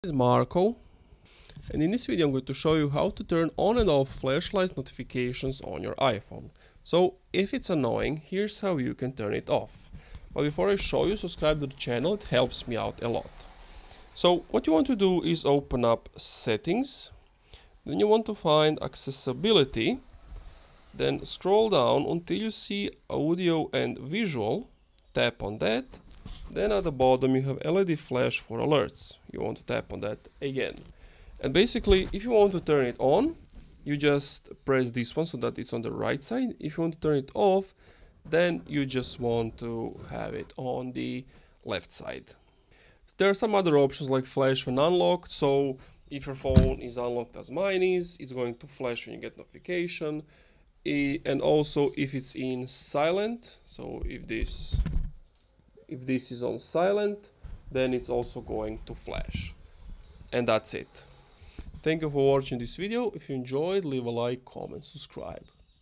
This is Marco, and in this video I'm going to show you how to turn on and off flashlight notifications on your iPhone. So if it's annoying, here's how you can turn it off. But before I show you, subscribe to the channel, it helps me out a lot. So what you want to do is open up settings, then you want to find accessibility, then scroll down until you see audio and visual, tap on that. Then at the bottom you have LED flash for alerts. You want to tap on that again. And basically, if you want to turn it on, you just press this one so that it's on the right side. If you want to turn it off, then you just want to have it on the left side. There are some other options like flash when unlocked. So if your phone is unlocked as mine is, it's going to flash when you get notification. And also if it's in silent, so if this is on silent, then it's also going to flash. And that's it. Thank you for watching this video. If you enjoyed, leave a like, comment, subscribe.